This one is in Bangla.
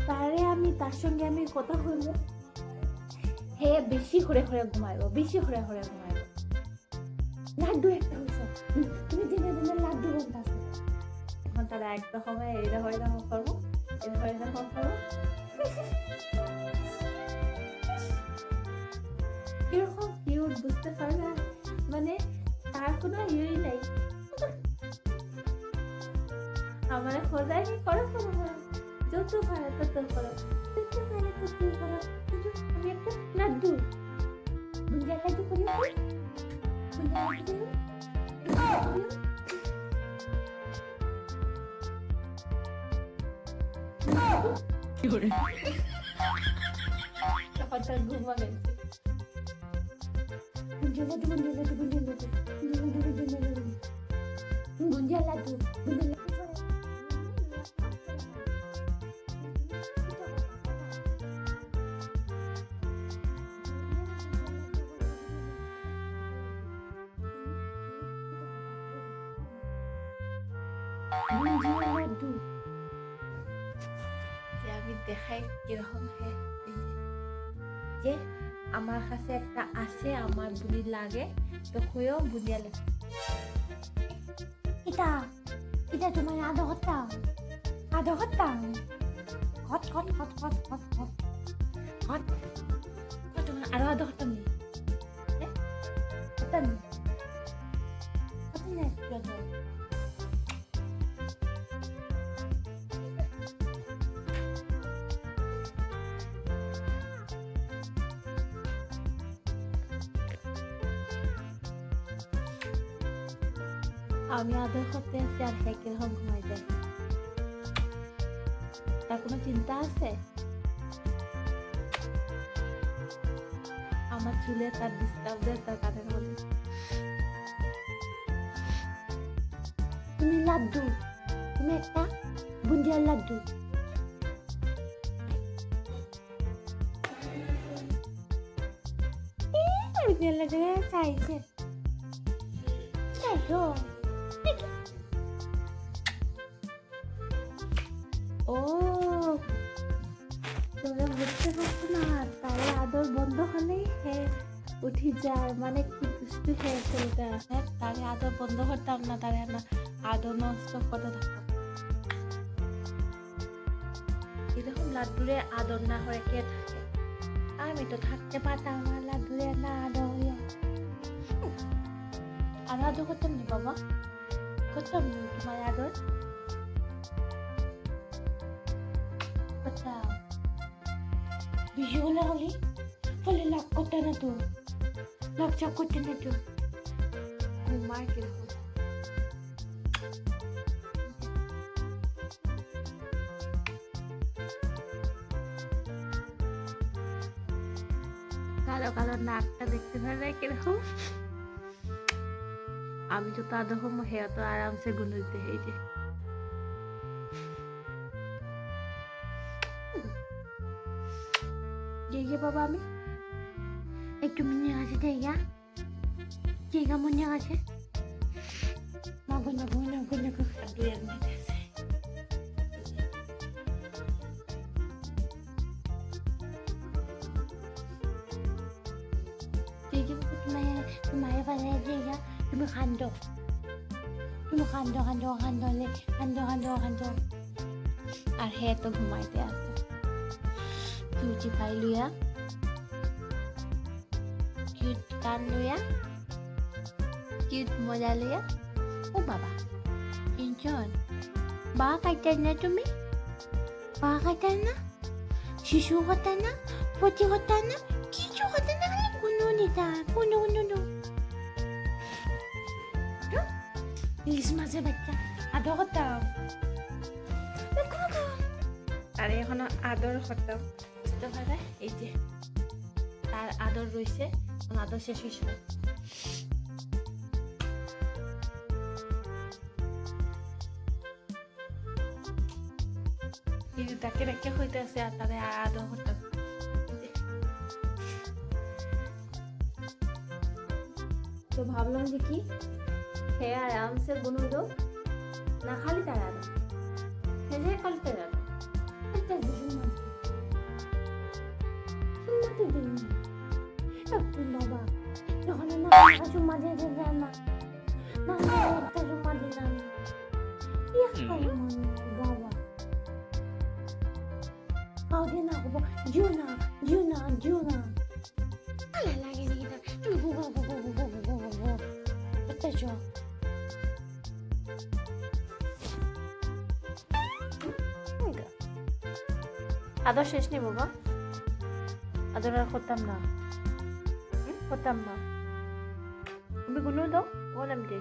তারে আমি তার সঙ্গে আমি কথা হইব, হে বেশি করে ঘুমাইব, বেশি করে ঘুমাইব। লাড্ডু একটা হয়েছ, তুমি দিনে দিনে লাড্ডু বলতেছ। এখন তারা একটা সময় এরকম করবো, এরকম করবো। কিরকম কিউট বুঝতে পারবে, মানে তার কোনো ইয়েই নাই। আমার খোঁজাই করো করো করো, যত পারে তত করো, যত পারে তত করো। কিন্তু আমি একটা লাড্ডু, বুঞ্জিয়া লাড্ডু করি, বুঞ্জিয়া লাড্ডু করি। তখন তার ঘুমা গেছে। বুঞ্জিয়া লাড্ডু, বুঞ্জিয়া লাড্ডু, বুঞ্জিয়া লাড্ডু, বুঞ্জিয়া লাড্ডু, বুঞ্জিয়া লাড্ডু, বুঞ্জিয়া লাড্ডু। আমি দেখাই কিরকম যে আমার কাছে একটা আছে, আমার বুড়ি লাগে তো হয়েও বুঝিয়া লাগে। এটা এটা তোমার আদর করতাম, আদর করতাম। Hot hot hot hot hot hot hot, তোমার আরো আদর করতাম নি, করতাম নি, করতাম না। আমি আদর করতে আসছি আর হে কিরকম ঘুমাই যায়, তার কোনো চিন্তা আছে? আমার চুলে তার ডিস্টার্ব দেয়, তার কানের মধ্যে। তুমি লাড্ডু, তুমি একটা বুঞ্জিয়ার লাড্ডু। বুঞ্জিয়ার লাড্ডু চাইছে, চাইছো? ও তোমরা বুঝতে পারছো না, তাহলে আদর বন্ধ হলেই হে উঠি যায়, মানে কি দুষ্টু হয়ে ছেলেটা। হ্যাঁ, তারে আদর বন্ধ করতাম না, তারে না আদর নষ্ট করতে থাকতাম। এরকম লাড্ডুরে আদর না করে কে থাকে? আমি তো থাকতে পারতাম আমার লাড্ডুরে না আদর হইয়া। আর আদর করতাম নি বাবা, করতাম নি তোমার আদর, করতাম। বেশি হলে হলে লাভ করতে না তো, লাভ চাপ করতে না তো। ঘুমায় কিরকম কালো কালো নাকটা দেখতে পারে কিরকম। আমি যত আদর হম হে তো আরামসে গুনে দিতে এই যে। কে বাবা আমি একটু মনে আছে জায়গা, জায়গা মনে আছে। মাগো না গো না গো না গো, দুই এক মিনিট আছে। তোমার বাজারে জায়গা, তুমি কান্দ, তুমি কান্দ কান্দ কান্দলে কান্দ কান্দ কান্দ। আর হে তো ঘুমাইতে আসে, চুচি পাই লইয়া, কিউট কান লইয়া, কিউট মজা লইয়া। ও বাবা টেনশন, বা খাইতেন না তুমি, বা খাইতেন না, শিশু হতেন না, পতি হতেন না, কিছু হতেন না, কোনো নিতা কোনো কোনো। ইলিশ মাছের বাচ্চা আদর করতাম, আর এখনো আদর করতাম, বুঝতে পারে। এই যে তার আদর রয়েছে, আদর শেষ হয়েছে। তাকে রেখে হইতে আছে আর তাদের আদর করতাম। তো ভাবলাম যে কি হে আরামসে গুনুদো, না খালি তাড়ানো হেসে খালি তাড়ানো একটা জুম্মা জুম্মাতে দিন একটু বাবা যখন না জুম্মা দিয়ে যায় না না একটা জুম্মা দিলাম বাবা কাউকে না জিও না জিও না জিও না আলা লাগে নাকি একটা চ আদর শেষ নেই বাবা আদর আর করতাম না তুমি গুলো দাও বললাম যে